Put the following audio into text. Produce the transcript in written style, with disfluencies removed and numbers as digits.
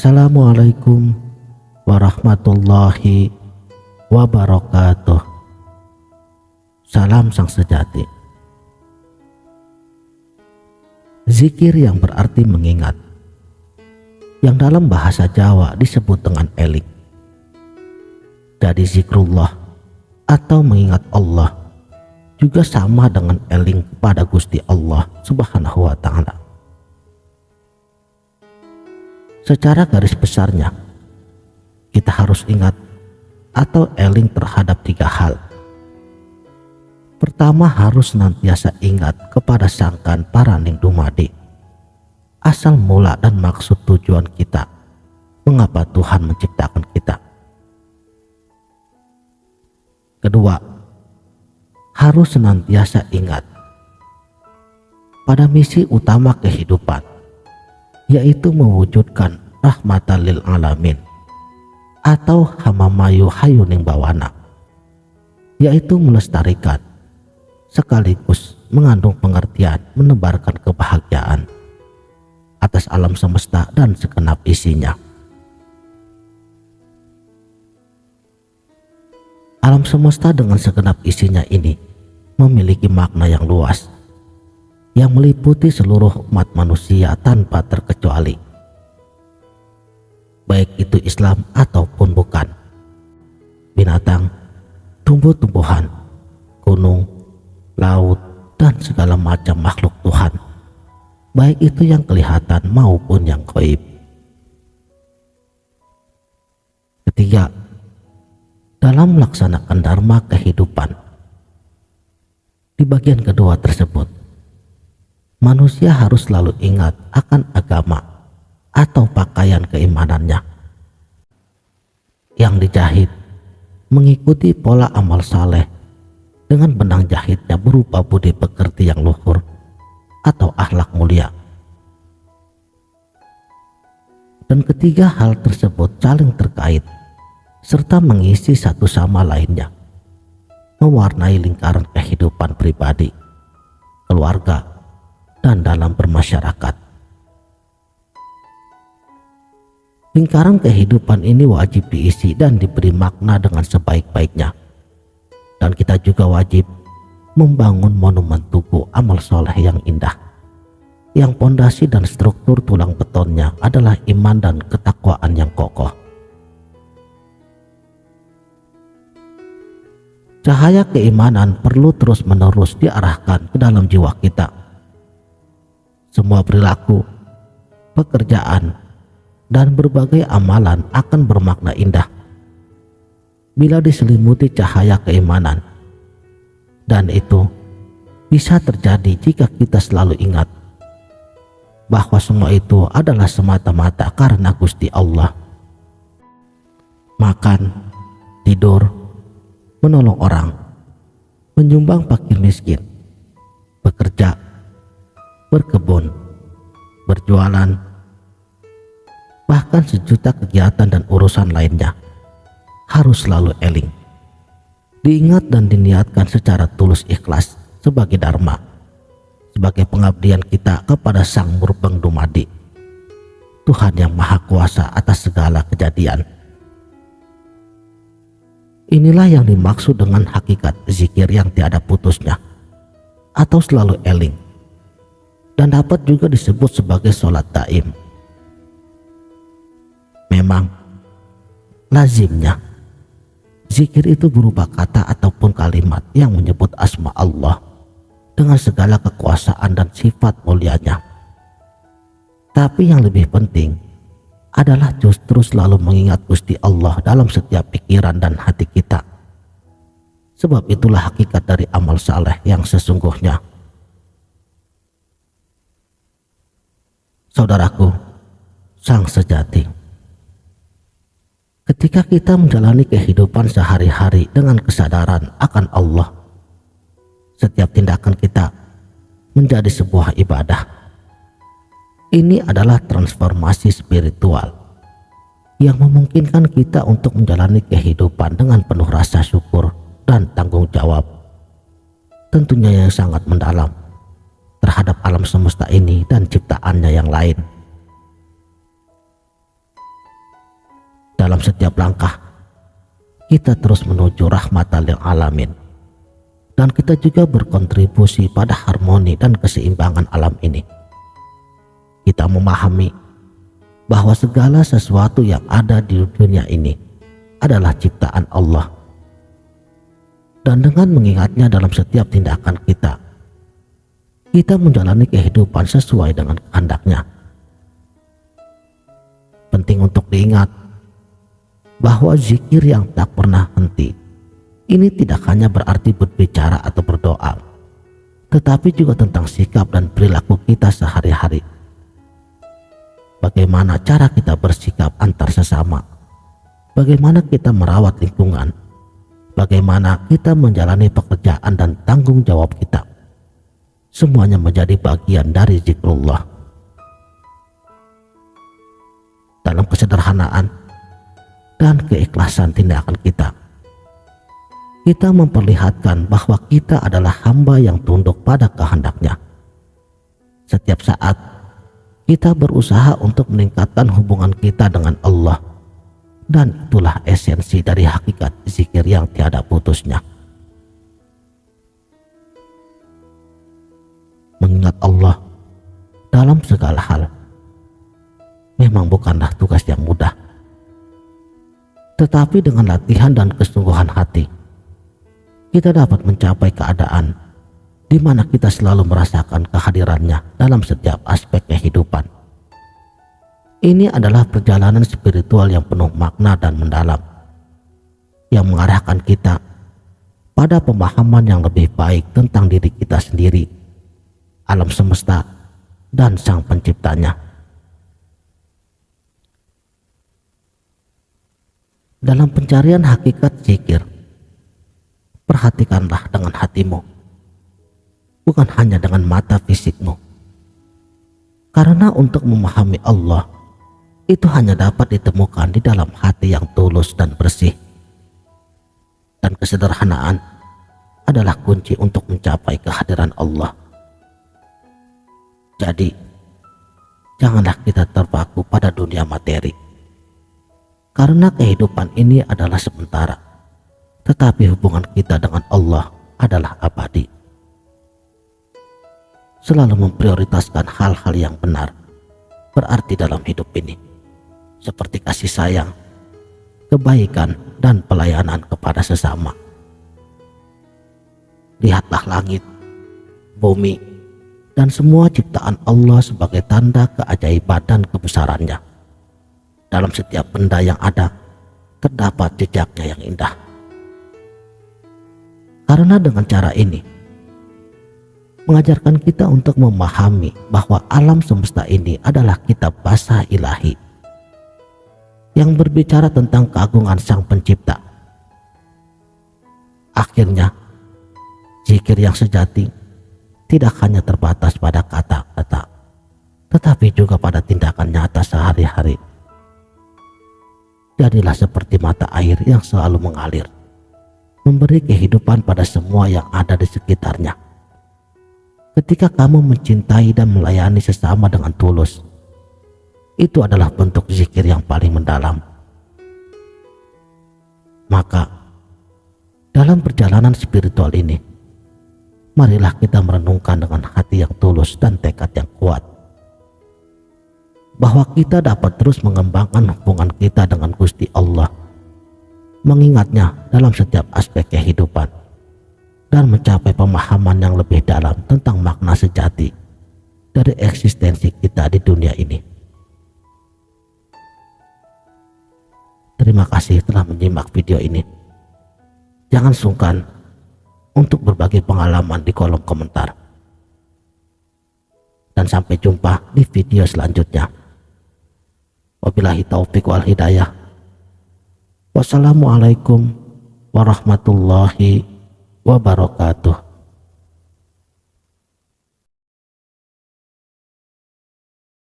Assalamualaikum warahmatullahi wabarakatuh. Salam sang sejati. Zikir yang berarti mengingat, yang dalam bahasa Jawa disebut dengan eling. Jadi zikrullah atau mengingat Allah juga sama dengan eling kepada Gusti Allah Subhanahu wa Ta'ala. Secara garis besarnya, kita harus ingat atau eling terhadap 3 hal. Pertama, harus senantiasa ingat kepada sangkan paraning dumadi, asal mula dan maksud tujuan kita, mengapa Tuhan menciptakan kita. Kedua, harus senantiasa ingat pada misi utama kehidupan, yaitu mewujudkan rahmatan lil alamin atau hamamayu hayuning bawana, yaitu melestarikan sekaligus mengandung pengertian menebarkan kebahagiaan atas alam semesta dan segenap isinya. Alam semesta dengan segenap isinya ini memiliki makna yang luas, yang meliputi seluruh umat manusia tanpa terkecuali, baik itu Islam ataupun bukan, binatang, tumbuh-tumbuhan, gunung, laut, dan segala macam makhluk Tuhan, baik itu yang kelihatan maupun yang gaib. Ketiga, dalam melaksanakan dharma kehidupan, di bagian kedua tersebut, manusia harus selalu ingat akan agama atau pakaian keimanannya yang dijahit mengikuti pola amal saleh dengan benang jahitnya berupa budi pekerti yang luhur atau akhlak mulia. Dan ketiga hal tersebut saling terkait serta mengisi satu sama lainnya, mewarnai lingkaran kehidupan pribadi, keluarga, dan dalam bermasyarakat. Lingkaran kehidupan ini wajib diisi dan diberi makna dengan sebaik-baiknya, dan kita juga wajib membangun monumen tugu amal soleh yang indah, yang pondasi dan struktur tulang betonnya adalah iman dan ketakwaan yang kokoh. Cahaya keimanan perlu terus-menerus diarahkan ke dalam jiwa kita. Semua perilaku, pekerjaan, dan berbagai amalan akan bermakna indah bila diselimuti cahaya keimanan. Dan itu bisa terjadi jika kita selalu ingat bahwa semua itu adalah semata-mata karena Gusti Allah. Makan, tidur, menolong orang, menyumbang fakir miskin, bekerja, berkebun, berjualan, bahkan sejuta kegiatan dan urusan lainnya harus selalu eling, diingat dan diniatkan secara tulus ikhlas sebagai dharma, sebagai pengabdian kita kepada Sang Murbeng Dumadi, Tuhan yang Maha Kuasa atas segala kejadian. Inilah yang dimaksud dengan hakikat zikir yang tiada putusnya atau selalu eling, dan dapat juga disebut sebagai sholat daim. Memang lazimnya zikir itu berupa kata ataupun kalimat yang menyebut asma Allah dengan segala kekuasaan dan sifat mulianya. Tapi yang lebih penting adalah justru selalu mengingat Gusti Allah dalam setiap pikiran dan hati kita. Sebab itulah hakikat dari amal saleh yang sesungguhnya. Saudaraku, sang sejati, ketika kita menjalani kehidupan sehari-hari dengan kesadaran akan Allah, setiap tindakan kita menjadi sebuah ibadah. Ini adalah transformasi spiritual yang memungkinkan kita untuk menjalani kehidupan dengan penuh rasa syukur dan tanggung jawab, tentunya yang sangat mendalam terhadap alam semesta ini dan ciptaannya yang lain. dalam setiap langkah kita terus menuju rahmatan lil alamin, dan kita juga berkontribusi pada harmoni dan keseimbangan alam ini. Kita memahami bahwa segala sesuatu yang ada di dunia ini adalah ciptaan Allah, dan dengan mengingatnya dalam setiap tindakan kita menjalani kehidupan sesuai dengan kehendaknya. Penting untuk diingat bahwa zikir yang tak pernah henti ini tidak hanya berarti berbicara atau berdoa, tetapi juga tentang sikap dan perilaku kita sehari-hari. Bagaimana cara kita bersikap antar sesama, bagaimana kita merawat lingkungan, bagaimana kita menjalani pekerjaan dan tanggung jawab kita. Semuanya menjadi bagian dari zikrullah. Dalam kesederhanaan dan keikhlasan tindakan kita memperlihatkan bahwa kita adalah hamba yang tunduk pada kehendaknya. Setiap saat kita berusaha untuk meningkatkan hubungan kita dengan Allah, dan itulah esensi dari hakikat zikir yang tiada putusnya. Mengingat Allah dalam segala hal memang bukanlah tugas yang mudah, tetapi dengan latihan dan kesungguhan hati kita dapat mencapai keadaan di mana kita selalu merasakan kehadirannya dalam setiap aspek kehidupan. Ini adalah perjalanan spiritual yang penuh makna dan mendalam, yang mengarahkan kita pada pemahaman yang lebih baik tentang diri kita sendiri, alam semesta, dan Sang Penciptanya. Dalam pencarian hakikat zikir, perhatikanlah dengan hatimu, bukan hanya dengan mata fisikmu. Karena untuk memahami Allah itu hanya dapat ditemukan di dalam hati yang tulus dan bersih. Dan kesederhanaan adalah kunci untuk mencapai kehadiran Allah. Jadi, janganlah kita terpaku pada dunia materi. Karena kehidupan ini adalah sementara, tetapi hubungan kita dengan Allah adalah abadi. Selalu memprioritaskan hal-hal yang benar berarti dalam hidup ini, seperti kasih sayang, kebaikan, dan pelayanan kepada sesama. Lihatlah langit, bumi, dan semua ciptaan Allah sebagai tanda keajaiban dan kebesarannya. Dalam setiap benda yang ada terdapat jejaknya yang indah. Karena dengan cara ini mengajarkan kita untuk memahami bahwa alam semesta ini adalah kitab bahasa ilahi yang berbicara tentang keagungan Sang Pencipta. Akhirnya, zikir yang sejati tidak hanya terbatas pada kata-kata, tetapi juga pada tindakan nyata sehari-hari. Jadilah seperti mata air yang selalu mengalir, memberi kehidupan pada semua yang ada di sekitarnya. Ketika kamu mencintai dan melayani sesama dengan tulus, itu adalah bentuk zikir yang paling mendalam. Maka, dalam perjalanan spiritual ini, marilah kita merenungkan dengan hati yang tulus dan tekad yang kuat, bahwa kita dapat terus mengembangkan hubungan kita dengan Gusti Allah, mengingatnya dalam setiap aspek kehidupan, dan mencapai pemahaman yang lebih dalam tentang makna sejati dari eksistensi kita di dunia ini. Terima kasih telah menyimak video ini. Jangan sungkan untuk berbagi pengalaman di kolom komentar. Dan sampai jumpa di video selanjutnya. Wabillahi taufiq wal hidayah. Wassalamualaikum warahmatullahi wabarakatuh.